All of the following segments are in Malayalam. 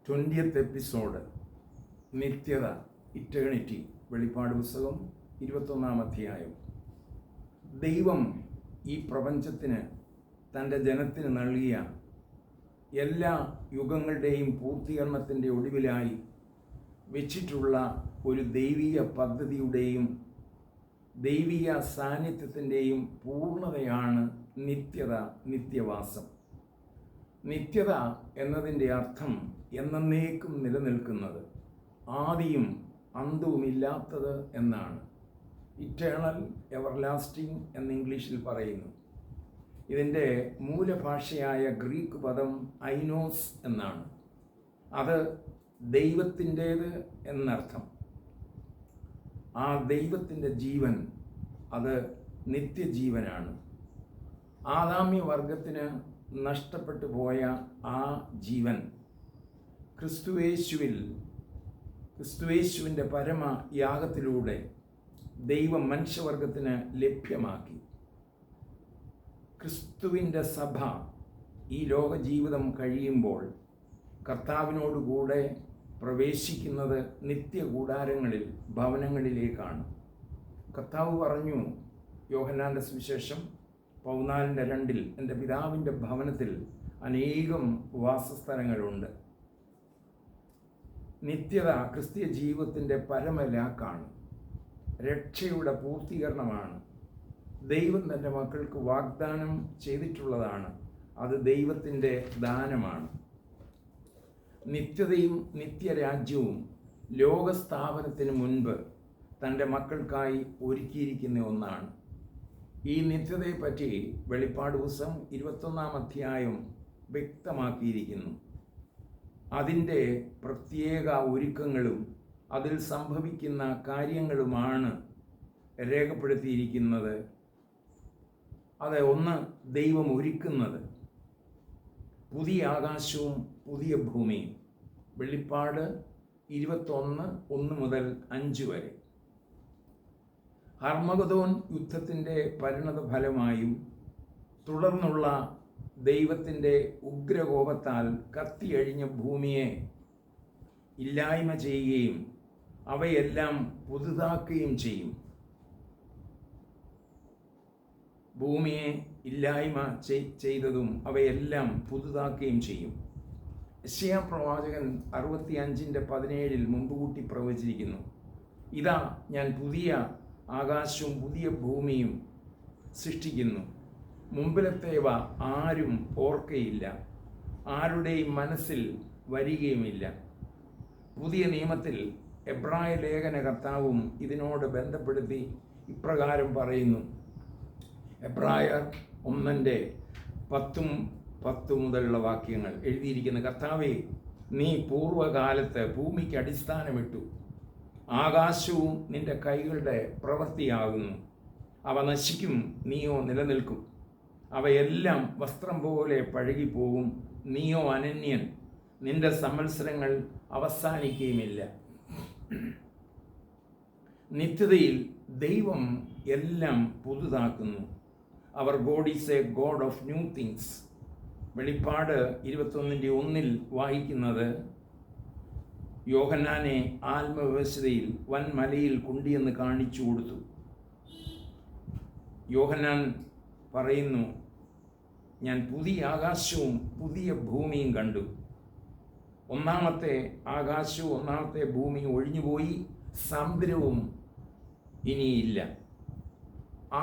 20th എപ്പിസോഡ് നിത്യത, ഇറ്റേണിറ്റി. വെളിപ്പാട് പുസ്തകം 21-ാം അധ്യായം. ദൈവം ഈ പ്രപഞ്ചത്തിന്, തൻ്റെ ജനത്തിന് നൽകിയ എല്ലാ യുഗങ്ങളുടെയും പൂർത്തീകരണത്തിൻ്റെ ഒടുവിലായി വെച്ചിട്ടുള്ള ഒരു ദൈവിക പദ്ധതിയുടെയും ദൈവിക സാന്നിധ്യത്തിൻ്റെയും പൂർണ്ണതയാണ് നിത്യത, നിത്യവാസം. നിത്യത എന്നതിൻ്റെ അർത്ഥം എന്നേക്കും നിലനിൽക്കുന്നത്, ആദിയും അന്തവുമില്ലാത്തത് എന്നാണ്. ഇറ്റേണൽ, എവർലാസ്റ്റിംഗ് എന്ന് ഇംഗ്ലീഷിൽ പറയുന്നു. ഇതിൻ്റെ മൂലഭാഷയായ ഗ്രീക്ക് പദം ഐനോസ് എന്നാണ്. അത് ദൈവത്തിൻ്റേത് എന്നർത്ഥം. ആ ദൈവത്തിൻ്റെ ജീവൻ അത് നിത്യജീവനാണ്. ആദാമ്യവർഗത്തിന് നഷ്ടപ്പെട്ടു പോയ ആ ജീവൻ ക്രിസ്തുയേശുവിൻ്റെ പരമയാഗത്തിലൂടെ ദൈവം മനുഷ്യവർഗത്തിന് ലഭ്യമാക്കി. ക്രിസ്തുവിൻ്റെ സഭ ഈ ലോകജീവിതം കഴിയുമ്പോൾ കർത്താവിനോടുകൂടെ പ്രവേശിക്കുന്നത് നിത്യകൂടാരങ്ങളിൽ, ഭവനങ്ങളിലേക്കാണ്. കർത്താവ് പറഞ്ഞു, യോഹന്നാൻ്റെ സുവിശേഷം 14:2, എൻ്റെ പിതാവിൻ്റെ ഭവനത്തിൽ അനേകം വാസസ്ഥലങ്ങളുണ്ട്. നിത്യത ക്രിസ്തീയ ജീവിതത്തിൻ്റെ പരമലാക്കാണ്, രക്ഷയുടെ പൂർത്തീകരണമാണ്. ദൈവം തൻ്റെ മക്കൾക്ക് വാഗ്ദാനം ചെയ്തിട്ടുള്ളതാണ്. അത് ദൈവത്തിൻ്റെ ദാനമാണ്. നിത്യതയും നിത്യരാജ്യവും ലോകസ്ഥാപനത്തിന് മുൻപ് തൻ്റെ മക്കൾക്കായി ഒരുക്കിയിരിക്കുന്ന ഒന്നാണ്. ഈ നിത്യതയെപ്പറ്റി വെളിപ്പാട് പുസ്തകം 21-ാം അധ്യായം വ്യക്തമാക്കിയിരിക്കുന്നു. അതിൻ്റെ പ്രത്യേക ഒരുക്കങ്ങളും അതിൽ സംഭവിക്കുന്ന കാര്യങ്ങളുമാണ് രേഖപ്പെടുത്തിയിരിക്കുന്നത്. അത് ഒന്ന്, ദൈവം ഒരുക്കുന്നത്, പുതിയ ആകാശവും പുതിയ ഭൂമിയും. വെളിപ്പാട് 21:1 മുതൽ 5 വരെ. ഹർമഗദോൻ യുദ്ധത്തിൻ്റെ പരിണത ഫലമായും തുടർന്നുള്ള ദൈവത്തിൻ്റെ ഉഗ്രകോപത്താൽ കത്തിയഴിഞ്ഞ ഭൂമിയെ ഇല്ലായ്മ ചെയ്യുകയും അവയെല്ലാം പുതുതാക്കുകയും ചെയ്യും. ഭൂമിയെ ഇല്ലായ്മ ചെയ്തതും അവയെല്ലാം പുതുതാക്കുകയും ചെയ്യും. യെശയ്യാ പ്രവാചകൻ 65:17 മുമ്പുകൂട്ടി പ്രവചിച്ചിരിക്കുന്നു, ഇതാ ഞാൻ പുതിയ ആകാശവും പുതിയ ഭൂമിയും സൃഷ്ടിക്കുന്നു, മുമ്പിലത്തേവ ആരും ഓർക്കയില്ല, ആരുടെയും മനസ്സിൽ വരികയുമില്ല. പുതിയ നിയമത്തിൽ എബ്രായ ലേഖന കർത്താവും ഇതിനോട് ബന്ധപ്പെടുത്തി ഇപ്രകാരം പറയുന്നു. എബ്രായർ 1:10 മുതലുള്ള വാക്യങ്ങൾ എഴുതിയിരിക്കുന്ന, കർത്താവേ, നീ പൂർവ്വകാലത്ത് ഭൂമിക്ക് അടിസ്ഥാനമിട്ടു, ആകാശവും നിന്റെ കൈകളുടെ പ്രവൃത്തിയാകുന്നു. അവ നശിക്കും, നീയോ നിലനിൽക്കും. അവയെല്ലാം വസ്ത്രം പോലെ പഴകിപ്പോകും, നീയോ അനന്യൻ, നിന്റെ സംവത്സരങ്ങൾ അവസാനിക്കുകയുമില്ല. നിത്യതയിൽ ദൈവം എല്ലാം പുതുതാക്കുന്നു. അവർ God is a God of new things. വെളിപ്പാട് 21:1 വായിക്കുന്നത്, യോഹന്നാനെ ആത്മവ്യവസ്ഥയിൽ വൻമലയിൽ കൊണ്ടുവന്ന് കാണിച്ചു കൊടുത്തു. യോഹന്നാൻ പറയുന്നു, ഞാൻ പുതിയ ആകാശവും പുതിയ ഭൂമിയും കണ്ടു. ഒന്നാമത്തെ ആകാശവും ഒന്നാമത്തെ ഭൂമിയും ഒഴിഞ്ഞുപോയി, സമുദ്രവും ഇനിയില്ല.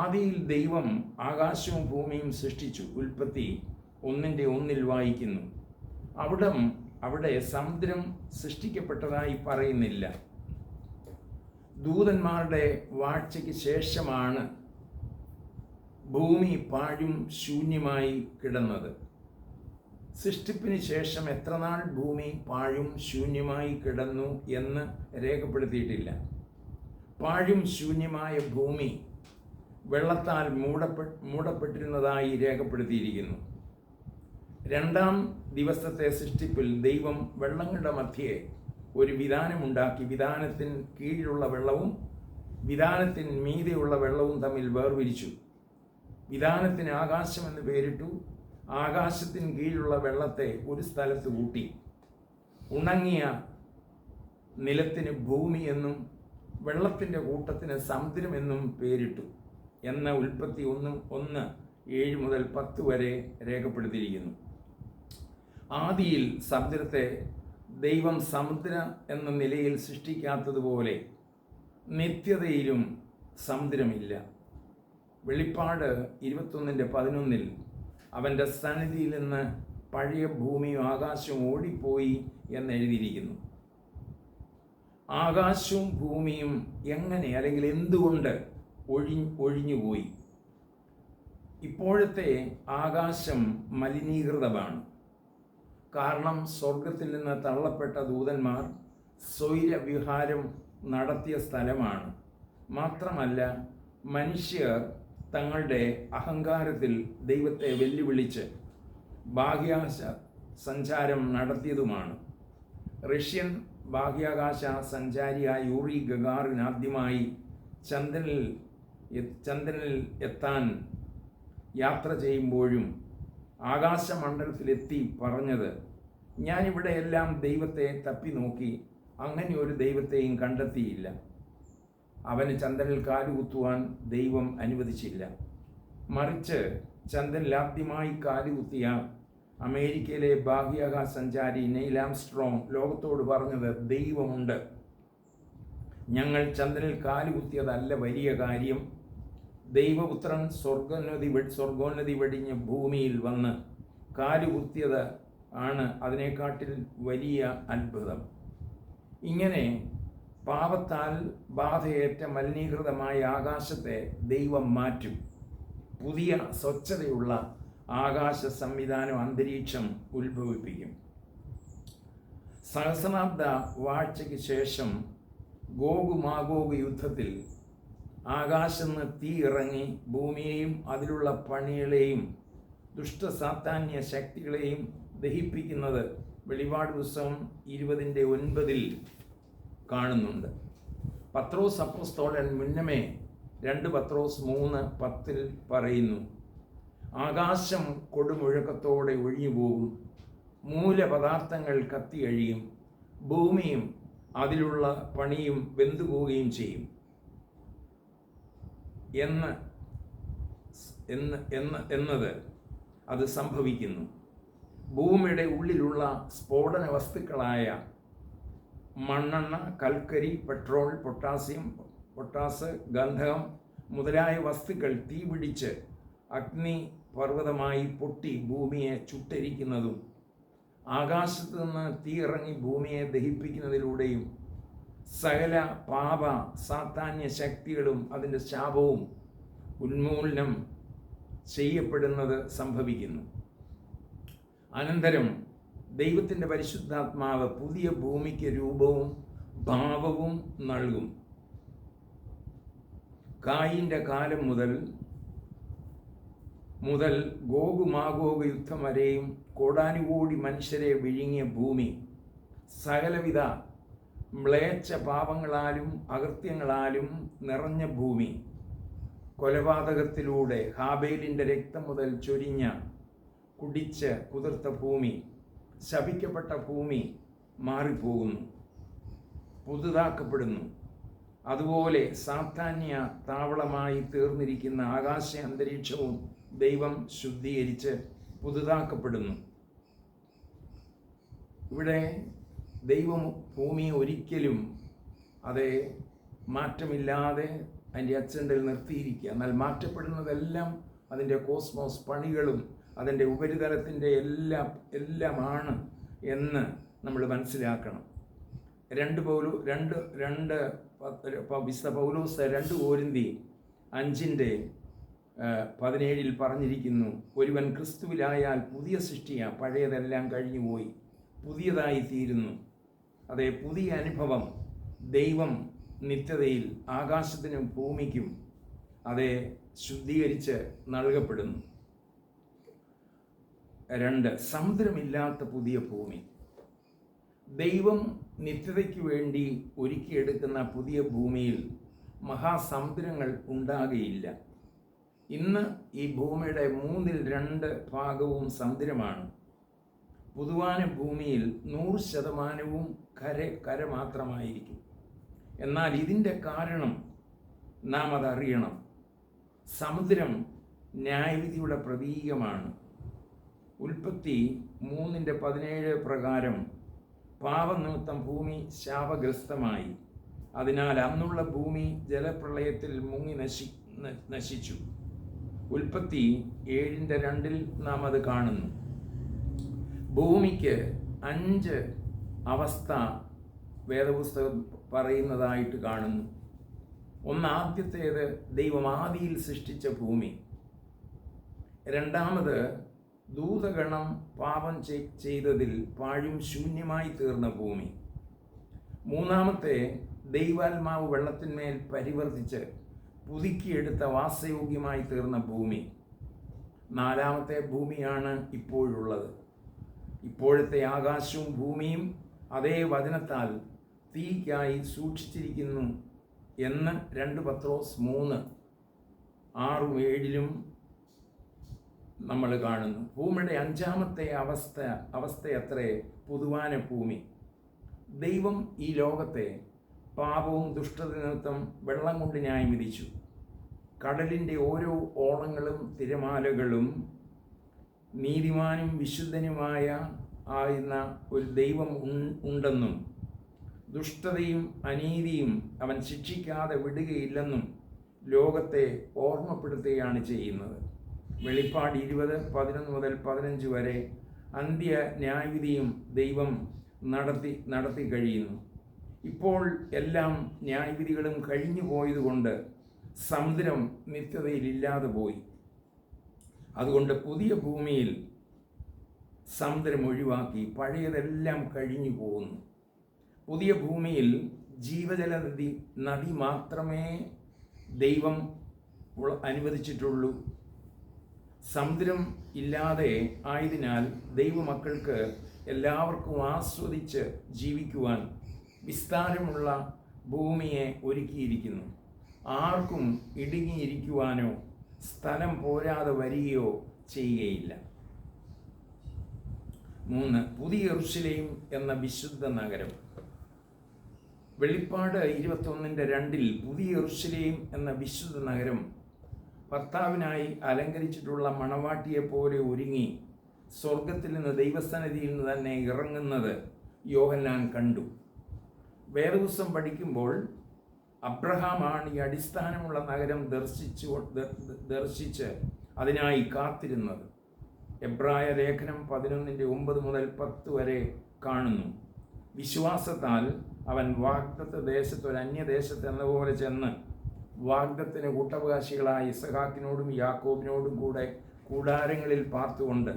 ആദിയിൽ ദൈവം ആകാശവും ഭൂമിയും സൃഷ്ടിച്ചു. ഉൽപ്പത്തി 1:1 വായിക്കുന്നു. അവിടെ സമുദ്രം സൃഷ്ടിക്കപ്പെട്ടതായി പറയുന്നില്ല. ദൂതന്മാരുടെ വാഴ്ചയ്ക്ക് ശേഷമാണ് ഭൂമി പാഴും ശൂന്യമായി കിടന്നത്. സൃഷ്ടിപ്പിന് ശേഷം എത്രനാൾ ഭൂമി പാഴും ശൂന്യമായി കിടന്നു എന്ന് രേഖപ്പെടുത്തിയിട്ടില്ല. പാഴും ശൂന്യമായ ഭൂമി വെള്ളത്താൽ മൂടപ്പെട്ടിരുന്നതായി രേഖപ്പെടുത്തിയിരിക്കുന്നു. 2-ാം ദിവസത്തെ സൃഷ്ടിപ്പിൽ ദൈവം വെള്ളങ്ങളുടെ മധ്യേ ഒരു വിധാനമുണ്ടാക്കി. വിധാനത്തിന് കീഴിലുള്ള വെള്ളവും വിധാനത്തിന് മീതെയുള്ള വെള്ളവും തമ്മിൽ വേർതിരിച്ചു. വിധാനത്തിന് ആകാശം എന്ന് പേരിട്ടു. ആകാശത്തിന് കീഴിലുള്ള വെള്ളത്തെ ഒരു സ്ഥലത്ത് കൂട്ടി. ഉണങ്ങിയ നിലത്തിന് ഭൂമി എന്നും വെള്ളത്തിൻ്റെ കൂട്ടത്തിന് സമുദ്രമെന്നും പേരിട്ടു എന്ന ഉൽപ്പത്തി 1:7-10 വരെ രേഖപ്പെടുത്തിയിരിക്കുന്നു. ആദിയിൽ സമുദ്രത്തെ ദൈവം സമുദ്ര എന്ന നിലയിൽ സൃഷ്ടിക്കാത്തതുപോലെ നിത്യതയിലും സമുദ്രമില്ല. വെളിപ്പാട് 21:11 അവൻ്റെ സന്നിധിയിൽ നിന്ന് പഴയ ഭൂമിയും ആകാശവും ഓടിപ്പോയി എന്നെഴുതിയിരിക്കുന്നു. ആകാശവും ഭൂമിയും എങ്ങനെ അല്ലെങ്കിൽ എന്തുകൊണ്ട് ഒഴിഞ്ഞുപോയി? ഇപ്പോഴത്തെ ആകാശം മലിനീകൃതമാണ്. കാരണം സ്വർഗത്തിൽ നിന്ന് തള്ളപ്പെട്ട ദൂതന്മാർ സ്വൈരവിഹാരം നടത്തിയ സ്ഥലമാണ്. മാത്രമല്ല, മനുഷ്യർ തങ്ങളുടെ അഹങ്കാരത്തിൽ ദൈവത്തെ വെല്ലുവിളിച്ച് ബാഹ്യാകാശ സഞ്ചാരം നടത്തിയതുമാണ്. റഷ്യൻ ബാഹ്യാകാശ സഞ്ചാരിയായ യൂറി ഗഗാറിൻ ആദ്യമായി ചന്ദ്രനിൽ എത്താൻ യാത്ര ചെയ്യുമ്പോഴും ആകാശമണ്ഡലത്തിലെത്തി പറഞ്ഞത്, ഞാനിവിടെ എല്ലാം ദൈവത്തെ തപ്പി നോക്കി, അങ്ങനെ ഒരു ദൈവത്തെയും കണ്ടെത്തിയില്ല. അവന് ചന്ദ്രനിൽ കാലുകുത്തുവാൻ ദൈവം അനുവദിച്ചില്ല. മറിച്ച് ചന്ദ്രനിൽ ആദ്യമായി കാലുകുത്തിയ അമേരിക്കയിലെ ബാഹ്യാകാശ സഞ്ചാരി നെയിൽ ആംസ്ട്രോങ് ലോകത്തോട് പറഞ്ഞത്, ദൈവമുണ്ട്, ഞങ്ങൾ ചന്ദ്രനിൽ കാലുകുത്തിയതല്ല വലിയ കാര്യം, ദൈവപുത്രൻ സ്വർഗോന്നതി വെടിഞ്ഞ് ഭൂമിയിൽ വന്ന് കാലുകുത്തിയത് ആണ് അതിനെക്കാട്ടിൽ വലിയ അത്ഭുതം. ഇങ്ങനെ പാപത്താൽ ബാധയേറ്റ മലിനീകൃതമായ ആകാശത്തെ ദൈവം മാറ്റും. പുതിയ സ്വച്ഛതയുള്ള ആകാശ സംവിധാനം അന്തരീക്ഷം ഉത്ഭവിപ്പിക്കും. സഹസ്രാബ്ദ വാഴ്ചയ്ക്ക് ശേഷം ഗോഗ് മാഗോഗ് യുദ്ധത്തിൽ ആകാശത്ത് നിന്ന് തീ ഇറങ്ങി ഭൂമിയെയും അതിലുള്ള പണികളെയും ദുഷ്ടസാത്താന്യ ശക്തികളെയും ദഹിപ്പിക്കുന്നത് വെളിപാട് പുസ്തകം 20:9 കാണുന്നുണ്ട്. പത്രോസ് അപ്പോസ്തലൻ മുന്നമേ 2 പത്രോസ് 3:10 പറയുന്നു, ആകാശം കൊടുമുഴക്കത്തോടെ ഒഴിഞ്ഞുപോകും, മൂലപദാർത്ഥങ്ങൾ കത്തിയഴിയും, ഭൂമിയും അതിലുള്ള പണിയും വെന്തുപോവുകയും ചെയ്യും എന്നത് അത് സംഭവിക്കുന്നു. ഭൂമിയുടെ ഉള്ളിലുള്ള സ്ഫോടന വസ്തുക്കളായ മണ്ണെണ്ണ, കൽക്കരി, പെട്രോൾ, പൊട്ടാസ്, ഗന്ധകം മുതലായ വസ്തുക്കൾ തീപിടിച്ച് അഗ്നിപർവ്വതമായി പൊട്ടി ഭൂമിയെ ചുട്ടരിക്കുന്നതും ആകാശത്ത് നിന്ന് തീ ഇറങ്ങി ഭൂമിയെ ദഹിപ്പിക്കുന്നതിലൂടെയും സകല പാപ സാത്താന്യ ശക്തികളും അതിൻ്റെ ശാപവും ഉന്മൂലനം ചെയ്യപ്പെടുന്നത് സംഭവിക്കുന്നു. അനന്തരം ദൈവത്തിൻ്റെ പരിശുദ്ധാത്മാവ് പുതിയ ഭൂമിക്ക് രൂപവും ഭാവവും നൽകും. കായിൻ്റെ കാലം മുതൽ ഗോഗ് മാഗോഗ് യുദ്ധം വരെയും കോടാനുകോടി മനുഷ്യരെ വിഴുങ്ങിയ ഭൂമി, സകലവിധ മ്ലേച്ഛ പാപങ്ങളാലും അകൃത്യങ്ങളാലും നിറഞ്ഞ ഭൂമി, കൊലപാതകത്തിലൂടെ ഹാബേലിൻ്റെ രക്തം മുതൽ ചൊരിഞ്ഞ കുടിച്ച് കുതിർത്ത ഭൂമി, ശപിക്കപ്പെട്ട ഭൂമി മാറിപ്പോകുന്നു, പുതുതാക്കപ്പെടുന്നു. അതുപോലെ സാത്താന്യ താവളമായി തീർന്നിരിക്കുന്ന ആകാശ അന്തരീക്ഷവും ദൈവം ശുദ്ധീകരിച്ച് പുതുതാക്കപ്പെടുന്നു. ഇവിടെ ദൈവം ഭൂമിയെ ഒരിക്കലും മാറ്റമില്ലാതെ അതിൻ്റെ അച്ചണ്ടയിൽ നിർത്തിയിരിക്കുക. എന്നാൽ മാറ്റപ്പെടുന്നതെല്ലാം അതിൻ്റെ കോസ്മോസ് പണികളും അതിൻ്റെ ഉപരിതലത്തിൻ്റെ എല്ലാമാണ് എന്ന് നമ്മൾ മനസ്സിലാക്കണം. വിശുദ്ധ പൗലോസ് 2 കോരിന്തി 5:17 പറഞ്ഞിരിക്കുന്നു, ഒരുവൻ ക്രിസ്തുവിലായാൽ പുതിയ സൃഷ്ടിയാണ്, പഴയതെല്ലാം കഴിഞ്ഞുപോയി, പുതിയതായി തീരുന്നു. അതേ പുതിയ അനുഭവം ദൈവം നിത്യതയിൽ ആകാശത്തിനും ഭൂമിക്കും ശുദ്ധീകരിച്ച് നൽകപ്പെടുന്നു. 2 സമുദ്രമില്ലാത്ത പുതിയ ഭൂമി. ദൈവം നിത്യതയ്ക്ക് വേണ്ടി ഒരുക്കിയെടുക്കുന്ന പുതിയ ഭൂമിയിൽ മഹാസമുദ്രങ്ങൾ ഉണ്ടാകുകയില്ല. ഇന്ന് ഈ ഭൂമിയുടെ 3/2 ഭാഗവും സമുദ്രമാണ്. പുതുവാന ഭൂമിയിൽ 100% കര മാത്രമായിരിക്കും. എന്നാൽ ഇതിൻ്റെ കാരണം നാം അതറിയണം. സമുദ്രം ന്യായവിധിയുടെ പ്രതീകമാണ്. ഉൽപ്പത്തി 3:17 പ്രകാരം പാപനിമിത്തം ഭൂമി ശാപഗ്രസ്തമായി. അതിനാൽ അന്നുള്ള ഭൂമി ജലപ്രളയത്തിൽ മുങ്ങി നശിച്ചു. ഉൽപ്പത്തി 7:2 നാം അത് കാണുന്നു. ഭൂമിക്ക് 5 അവസ്ഥ വേദപുസ്തകം പറയുന്നതായിട്ട് കാണുന്നു. ആദ്യത്തേത് ദൈവം ആദിയിൽ സൃഷ്ടിച്ച ഭൂമി. രണ്ടാമത് ദൂതഗണം പാപം ചെയ്തതിൽ പാഴും ശൂന്യമായി തീർന്ന ഭൂമി. മൂന്നാമത്തെ ദൈവാത്മാവ് വെള്ളത്തിന്മേൽ പരിവർത്തിച്ച് പുതുക്കിയെടുത്ത വാസയോഗ്യമായി തീർന്ന ഭൂമി. നാലാമത്തെ ഭൂമിയാണ് ഇപ്പോഴുള്ളത്. ഇപ്പോഴത്തെ ആകാശവും ഭൂമിയും അതേ വചനത്താൽ തീക്കായി സൂക്ഷിച്ചിരിക്കുന്നു എന്ന് 2 പത്രോസ് 3:6-7 നമ്മൾ കാണുന്നു. ഭൂമിയുടെ 5ാമത്തെ അവസ്ഥയത്രേ പുതുവാന ഭൂമി. ദൈവം ഈ ലോകത്തെ പാപവും ദുഷ്ടത നിമിത്തം വെള്ളം കൊണ്ട് ന്യായം വിധിച്ചു. കടലിൻ്റെ ഓരോ ഓളങ്ങളും തിരമാലകളും നീതിമാനും വിശുദ്ധനുമായ ഒരു ദൈവം ഉണ്ടെന്നും ദുഷ്ടതയും അനീതിയും അവൻ ശിക്ഷിക്കാതെ വിടുകയില്ലെന്നും ലോകത്തെ ഓർമ്മപ്പെടുത്തുകയാണ് ചെയ്യുന്നത്. വെളിപ്പാട് 20:11-15 വരെ അന്ത്യ ന്യായവിധിയും ദൈവം നടത്തി കഴിയുന്നു. ഇപ്പോൾ എല്ലാം ന്യായവിധികളും കഴിഞ്ഞു പോയതുകൊണ്ട് സമുദ്രം നിത്യതയിലില്ലാതെ പോയി. അതുകൊണ്ട് പുതിയ ഭൂമിയിൽ സമുദ്രം ഒഴിവാക്കി പഴയതെല്ലാം കഴിഞ്ഞു പോകുന്നു. പുതിയ ഭൂമിയിൽ ജീവജല നദി മാത്രമേ ദൈവം അനുവദിച്ചിട്ടുള്ളൂ. സമുദ്രം ഇല്ലാതെ ആയതിനാൽ ദൈവമക്കൾക്ക് എല്ലാവർക്കും ആസ്വദിച്ച് ജീവിക്കുവാൻ വിസ്താരമുള്ള ഭൂമിയെ ഒരുക്കിയിരിക്കുന്നു. ആർക്കും ഇടുങ്ങിയിരിക്കുവാനോ സ്ഥലം പോരാതെ വരികയോ ചെയ്യുകയില്ല. 3. പുതിയ യെരൂശലേം എന്ന വിശുദ്ധ നഗരം. വെളിപ്പാട് 21:2 പുതിയ യെരൂശലേം എന്ന വിശുദ്ധ നഗരം ഭർത്താവിനായി അലങ്കരിച്ചിട്ടുള്ള മണവാട്ടിയെപ്പോലെ ഒരുങ്ങി സ്വർഗത്തിൽ നിന്ന് ദൈവസന്നിധിയിൽ നിന്ന് തന്നെ ഇറങ്ങുന്നത് യോഹന്നാൻ കണ്ടു. വേദപുസ്തകം പഠിക്കുമ്പോൾ അബ്രഹാമാണ് ഈ അടിസ്ഥാനമുള്ള നഗരം ദർശിച്ച് അതിനായി കാത്തിരുന്നത്. എബ്രായ ലേഖനം 11:9-10 വരെ കാണുന്നു. വിശ്വാസത്താൽ അവൻ വാഗ്ദത്ത ദേശത്ത് ഒരു അന്യദേശത്ത് എന്ന പോലെ ചെന്ന് വാഗ്ദത്തിന് കൂട്ടവകാശികളായ ഇസഹാക്കിനോടും യാക്കോബിനോടും കൂടെ കൂടാരങ്ങളിൽ പാർത്തുകൊണ്ട്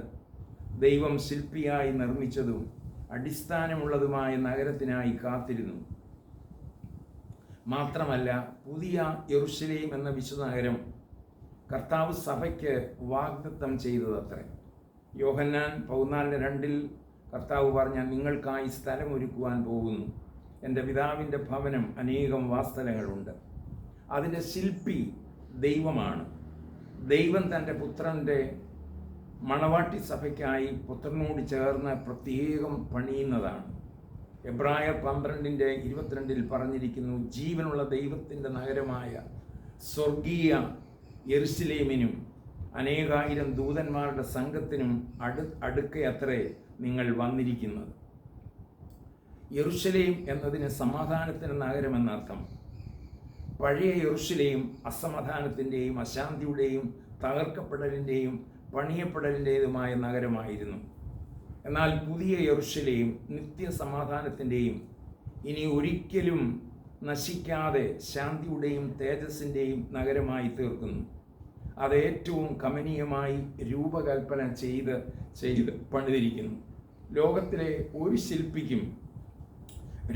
ദൈവം ശില്പിയായി നിർമ്മിച്ചതും അടിസ്ഥാനമുള്ളതുമായ നഗരത്തിനായി കാത്തിരുന്നു. മാത്രമല്ല പുതിയ യെരൂശലേം എന്ന വിശുദ്ധ നഗരം കർത്താവ് സഭയ്ക്ക് വാഗ്ദത്തം ചെയ്തതത്രേ. യോഹന്നാൻ 14:2 കർത്താവ് പറഞ്ഞ നിങ്ങൾക്കായി സ്ഥലം ഒരുക്കുവാൻ പോകുന്നു. എൻ്റെ പിതാവിൻ്റെ ഭവനം അനേകം വാസസ്ഥലങ്ങളുണ്ട്. അതിൻ്റെ ശില്പി ദൈവമാണ്. ദൈവം തൻ്റെ പുത്രൻ്റെ മണവാട്ടി സഭയ്ക്കായി പുത്രനോട് ചേർന്ന് പ്രത്യേകം പണിയുന്നതാണ്. എബ്രായർ 12:22 പറഞ്ഞിരിക്കുന്നു, ജീവനുള്ള ദൈവത്തിൻ്റെ നഗരമായ സ്വർഗീയ യെരൂശലേമിനും അനേകായിരം ദൂതന്മാരുടെ സംഘത്തിനും അടുക്കയത്രേ നിങ്ങൾ വന്നിരിക്കുന്നത്. യെരൂശലേം എന്നതിന് സമാധാനത്തിൻ്റെ നഗരമെന്നർത്ഥം. പഴയ യെരൂശലേം അസമാധാനത്തിൻ്റെയും അശാന്തിയുടെയും തകർക്കപ്പെടലിൻ്റെയും പണിയപ്പെടലിൻ്റെതുമായ നഗരമായിരുന്നു. എന്നാൽ പുതിയ യെരൂശലേം നിത്യസമാധാനത്തിൻ്റെയും ഇനി ഒരിക്കലും നശിക്കാതെ ശാന്തിയുടെയും തേജസ്സിൻ്റെയും നഗരമായി തീർക്കുന്നു. അത് ഏറ്റവും കമനീയമായി രൂപകൽപ്പന ചെയ്ത് പണിതിരിക്കുന്നു. ലോകത്തിലെ ഒരു ശില്പിക്കും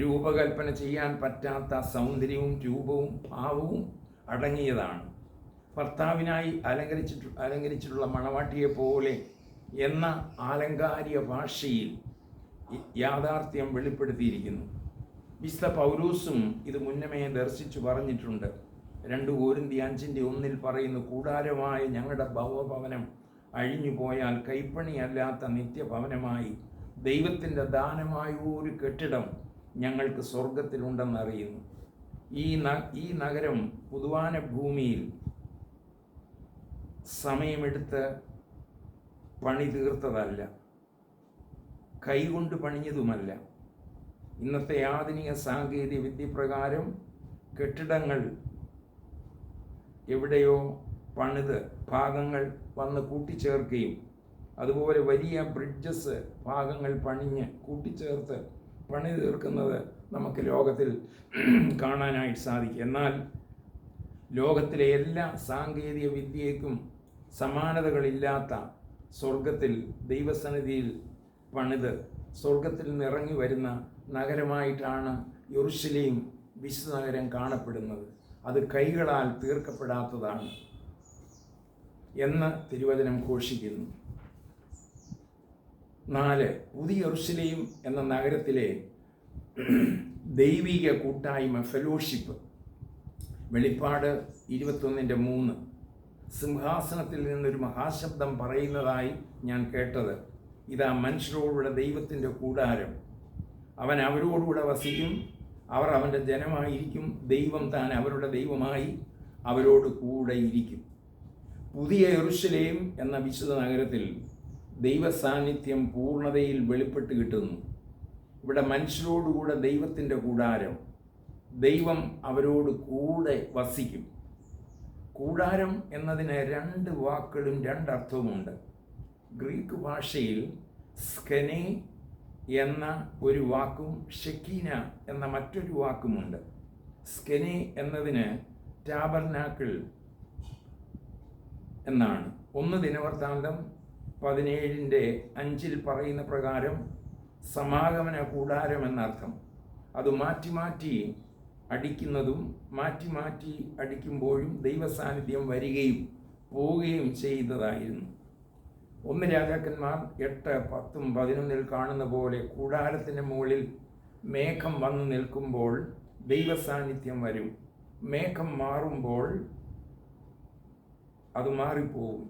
രൂപകൽപ്പന ചെയ്യാൻ പറ്റാത്ത സൗന്ദര്യവും രൂപവും ഭാവവും അടങ്ങിയതാണ്. ഭർത്താവിനായി അലങ്കരിച്ചിട്ടുള്ള മണവാട്ടിയെ പോലെ എന്ന ആലങ്കാരിക ഭാഷയിൽ യാഥാർത്ഥ്യം വെളിപ്പെടുത്തിയിരിക്കുന്നു. വിശുദ്ധ പൗലോസും ഇത് മുന്നമേ ദർശിച്ചു പറഞ്ഞിട്ടുണ്ട്. 2 കൊരിന്ത്യർ 5:1 പറയുന്നു, കൂടാരമായ ഞങ്ങളുടെ ഭവഭവനം അഴിഞ്ഞു പോയാൽ കൈപ്പണിയല്ലാത്ത നിത്യഭവനമായി ദൈവത്തിൻ്റെ ദാനമായ ഒരു കെട്ടിടം ഞങ്ങൾക്ക് സ്വർഗത്തിലുണ്ടെന്നറിയുന്നു. ഈ നഗരം പുതുവാന ഭൂമിയിൽ സമയമെടുത്ത് പണി തീർത്തതല്ല, കൈകൊണ്ട് പണിഞ്ഞതുമല്ല. ഇന്നത്തെ ആധുനിക സാങ്കേതിക വിദ്യപ്രകാരം കെട്ടിടങ്ങൾ എവിടെയോ പണിത് ഭാഗങ്ങൾ വന്ന് കൂട്ടിച്ചേർക്കുകയും അതുപോലെ വലിയ ബ്രിഡ്ജസ് ഭാഗങ്ങൾ പണിഞ്ഞ് കൂട്ടിച്ചേർത്ത് പണി തീർക്കുന്നത് നമുക്ക് ലോകത്തിൽ കാണാനായിട്ട് സാധിക്കും. എന്നാൽ ലോകത്തിലെ എല്ലാ സാങ്കേതിക വിദ്യയ്ക്കും സമാനതകളില്ലാത്ത സ്വർഗത്തിൽ ദൈവസന്നിധിയിൽ പണിത് സ്വർഗത്തിൽ നിന്ന് ഇറങ്ങി വരുന്ന നഗരമായിട്ടാണ് യെരൂശലേം വിശുദ്ധ നഗരം കാണപ്പെടുന്നത്. അത് കൈകളാൽ തീർക്കപ്പെടാത്തതാണ് എന്ന് തിരുവചനം ഘോഷിക്കുന്നു. 4. പുതിയ യെരൂശലേം എന്ന നഗരത്തിലെ ദൈവിക കൂട്ടായ്മ, ഫെലോഷിപ്പ്. വെളിപ്പാട് 21:3. സിംഹാസനത്തിൽ നിന്നൊരു മഹാശബ്ദം പറയുന്നതായി ഞാൻ കേട്ടത്, ഇതാ മനുഷ്യരോടുകൂടെ ദൈവത്തിൻ്റെ കൂടാരം, അവൻ അവരോടുകൂടെ വസിക്കും, അവർ അവൻ്റെ ജനമായിരിക്കും, ദൈവം താൻ അവരുടെ ദൈവമായി അവരോട് കൂടെ ഇരിക്കും. പുതിയ യെരൂശലേം എന്ന വിശുദ്ധ നഗരത്തിൽ ദൈവസാന്നിധ്യം പൂർണ്ണതയിൽ വെളിപ്പെട്ട് കിട്ടുന്നു. ഇവിടെ മനുഷ്യരോടുകൂടെ ദൈവത്തിൻ്റെ കൂടാരം, ദൈവം അവരോട് കൂടെ വസിക്കും. കൂടാരം എന്നതിന് 2 വാക്കുകളും 2 അർത്ഥവുമുണ്ട്. ഗ്രീക്ക് ഭാഷയിൽ സ്കെനെ എന്ന ഒരു വാക്കും ഷെക്കീന എന്ന മറ്റൊരു വാക്കുമുണ്ട്. സ്കെനെ എന്നതിന് ടാബർനാക്കിൾ എന്നാണ്. 1 ദിനവൃത്താന്തം 17:5 പറയുന്ന പ്രകാരം സമാഗമന കൂടാരം എന്നർത്ഥം. അത് മാറ്റി മാറ്റി അടിക്കുന്നതും മാറ്റി മാറ്റി അടിക്കുമ്പോഴും ദൈവസാന്നിധ്യം വരികയും പോവുകയും ചെയ്യുന്നതായിരുന്നു. 1 രാജാക്കന്മാർ 8, 10, 11 കാണുന്ന പോലെ കൂടാരത്തിൻ്റെ മുകളിൽ മേഘം വന്നു നിൽക്കുമ്പോൾ ദൈവസാന്നിധ്യം വരും. മേഘം മാറുമ്പോൾ അത് മാറിപ്പോകും.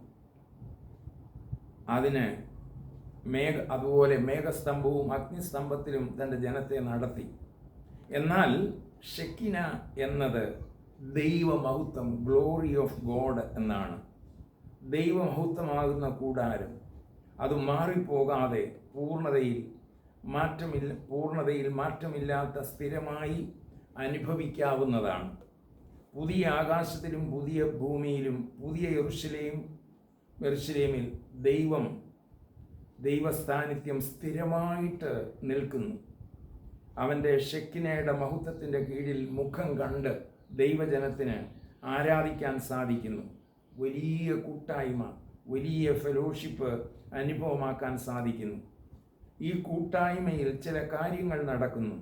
അതുപോലെ മേഘസ്തംഭവും അഗ്നിസ്തംഭത്തിലും തൻ്റെ ജനത്തെ നടത്തി. എന്നാൽ ഷെക്കിന എന്നത് ദൈവമഹത്വം, ഗ്ലോറി ഓഫ് ഗോഡ് എന്നാണ്. ദൈവമഹത്വമാകുന്ന കൂടാരം അത് മാറിപ്പോകാതെ പൂർണ്ണതയിൽ മാറ്റമില്ലാത്ത സ്ഥിരമായി അനുഭവിക്കാവുന്നതാണ്. പുതിയ ആകാശത്തിലും പുതിയ ഭൂമിയിലും പുതിയ യെരൂശലേമിൽ ദൈവസാന്നിധ്യം സ്ഥിരമായിട്ട് നിൽക്കുന്നു. അവൻ്റെ ഷെക്കിനയുടെ മഹത്വത്തിൻ്റെ കീഴിൽ മുഖം കണ്ട് ദൈവജനത്തിന് ആരാധിക്കാൻ സാധിക്കുന്നു. വലിയ കൂട്ടായ്മ, വലിയ ഫെലോഷിപ്പ് അനുഭവമാക്കാൻ സാധിക്കുന്നു. ഈ കൂട്ടായ്മയിൽ ചില കാര്യങ്ങൾ നടക്കുന്നു.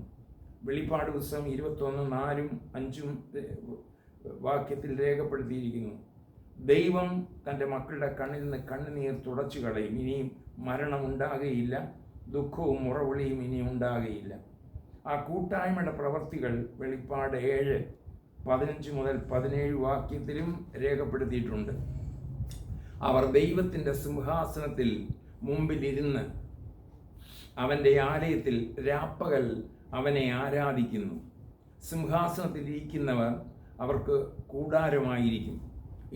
വെളിപ്പാട് പുസ്തകം 21:4-5 വാക്യത്തിൽ രേഖപ്പെടുത്തിയിരിക്കുന്നു. ദൈവം തൻ്റെ മക്കളുടെ കണ്ണിൽ നിന്ന് കണ്ണുനീർ തുടച്ചു കളയും. ഇനിയും മരണം ഉണ്ടാകുകയില്ല, ദുഃഖവും മുറവിളിയും ഇനിയും ഉണ്ടാകുകയില്ല. ആ കൂട്ടായ്മയുടെ പ്രവർത്തികൾ വെളിപ്പാട് 7:15-17 വാക്യത്തിലും രേഖപ്പെടുത്തിയിട്ടുണ്ട്. അവർ ദൈവത്തിൻ്റെ സിംഹാസനത്തിൽ മുമ്പിലിരുന്ന് അവൻ്റെ ആലയത്തിൽ രാപ്പകൽ അവനെ ആരാധിക്കുന്നു. സിംഹാസനത്തിൽ ഇരിക്കുന്നവർ അവർക്ക് കൂടാരമായിരിക്കും.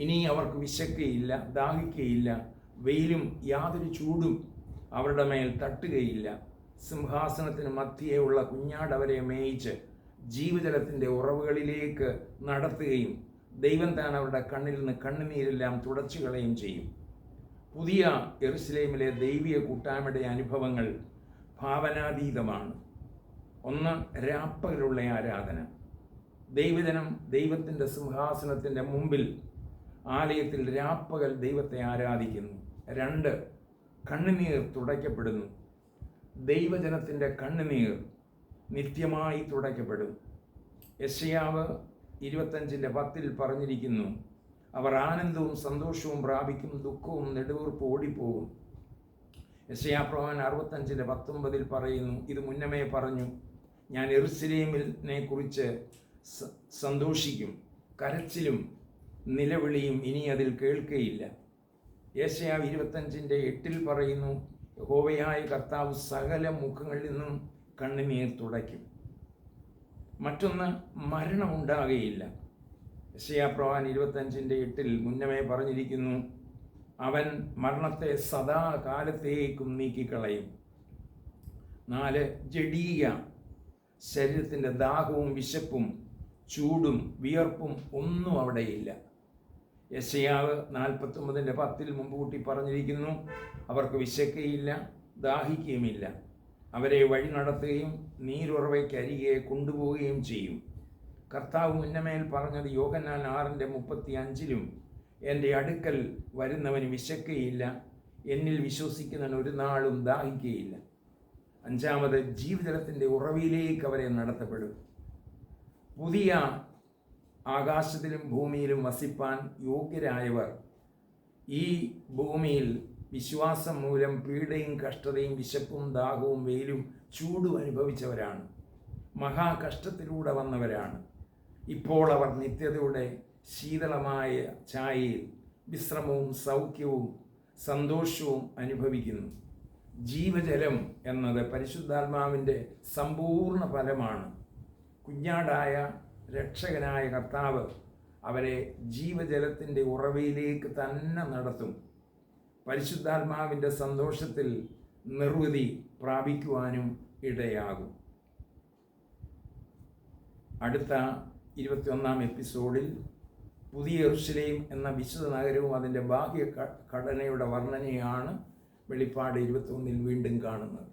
ഇനി അവർക്ക് വിശക്കുകയില്ല, ദാഹിക്കുകയില്ല, വെയിലും യാതൊരു ചൂടും അവരുടെ മേൽ തട്ടുകയില്ല. സിംഹാസനത്തിന് മധ്യേയുള്ള കുഞ്ഞാട് അവരെ മേയിച്ച് ജീവജലത്തിൻ്റെ ഉറവുകളിലേക്ക് നടത്തുകയും ദൈവം താൻ അവരുടെ കണ്ണിൽ നിന്ന് കണ്ണുനീരെല്ലാം തുടച്ചു കളയുകയും ചെയ്യും. പുതിയ യെരൂശലേമിലെ ദൈവിക കൂട്ടായ്മയുടെ അനുഭവങ്ങൾ ഭാവനാതീതമാണ്. 1. രാപ്പകലുള്ള ആരാധന. ദൈവജനം ദൈവത്തിൻ്റെ സിംഹാസനത്തിൻ്റെ മുമ്പിൽ ആലയത്തിൽ രാപ്പകൽ ദൈവത്തെ ആരാധിക്കുന്നു. 2. കണ്ണുനീർ തുടയ്ക്കപ്പെടുന്നു. ദൈവജനത്തിൻ്റെ കണ്ണുനീർ നിത്യമായി തുടയ്ക്കപ്പെടും. യെശയ്യാവ് 25:10 പറഞ്ഞിരിക്കുന്നു, അവർ ആനന്ദവും സന്തോഷവും പ്രാപിക്കും, ദുഃഖവും നെടുവീർപ്പും ഓടിപ്പോകും. യെശയ്യാപ്രവചനം 65:19 പറയുന്നു, ഇത് മുന്നമേ പറഞ്ഞു, ഞാൻ യെരൂശലേമിനെ കുറിച്ച് സന്തോഷിക്കും, കരച്ചിലും നിലവിളിയും ഇനി അതിൽ കേൾക്കുകയില്ല. യെശയ്യാവ് 25:8 പറയുന്നു, യഹോവയായ കർത്താവ് സകല മുഖങ്ങളിൽ നിന്നും കണ്ണുനീർ തുടയ്ക്കും. മറ്റൊന്ന്, മരണമുണ്ടാകുകയില്ല. യെശയ്യാപ്രവാചകൻ 25:8 മുന്നമേ പറഞ്ഞിരിക്കുന്നു, അവൻ മരണത്തെ സദാകാലത്തേക്കും നീക്കിക്കളയും. 4, ജഡീയ ശരീരത്തിൻ്റെ ദാഹവും വിശപ്പും ചൂടും വിയർപ്പും ഒന്നും അവിടെയില്ല. യെശയ്യാവ് 49:10 മുൻകൂട്ടി പറഞ്ഞിരിക്കുന്നു, അവർക്ക് വിശക്കുകയില്ല, ദാഹിക്കുകയുമില്ല. അവരെ വഴി നടത്തുകയും നീരുറവയ്ക്കരികെ കൊണ്ടുപോവുകയും ചെയ്യും. കർത്താവ് മുന്നമേൽ പറഞ്ഞത് യോഹന്നാൻ 6:35 എൻ്റെ അടുക്കൽ വരുന്നവന് വിശക്കുകയില്ല, എന്നിൽ വിശ്വസിക്കുന്നവൻ ഒരു നാളും ദാഹിക്കുകയില്ല. 5, ജീവജലത്തിൻ്റെ ഉറവിലേക്ക് അവരെ നടത്തപ്പെടും. പുതിയ ആകാശത്തിലും ഭൂമിയിലും വസിപ്പാൻ യോഗ്യരായവർ ഈ ഭൂമിയിൽ വിശ്വാസം മൂലം പീഡയും കഷ്ടതയും വിശപ്പും ദാഹവും വെയിലും ചൂടും അനുഭവിച്ചവരാണ്. മഹാകഷ്ടത്തിലൂടെ വന്നവരാണ്. ഇപ്പോൾ അവർ നിത്യതയുടെ ശീതളമായ ഛായയിൽ വിശ്രമവും സൗഖ്യവും സന്തോഷവും അനുഭവിക്കുന്നു. ജീവജലം എന്നത് പരിശുദ്ധാത്മാവിൻ്റെ സമ്പൂർണ്ണ ഫലമാണ്. കുഞ്ഞാടായ രക്ഷകനായ കർത്താവ് അവരെ ജീവജലത്തിൻ്റെ ഉറവയിലേക്ക് തന്നെ നടത്തും. പരിശുദ്ധാത്മാവിൻ്റെ സന്തോഷത്തിൽ നിർവൃതി പ്രാപിക്കുവാനും ഇടയാകും. അടുത്ത 21-ാം എപ്പിസോഡിൽ പുതിയ യെരൂശലേം എന്ന വിശുദ്ധ നഗരവും അതിൻ്റെ ബാഹ്യ ഘടനയുടെ വർണ്ണനയാണ് വെളിപ്പാട് 21 വീണ്ടും കാണുന്നത്.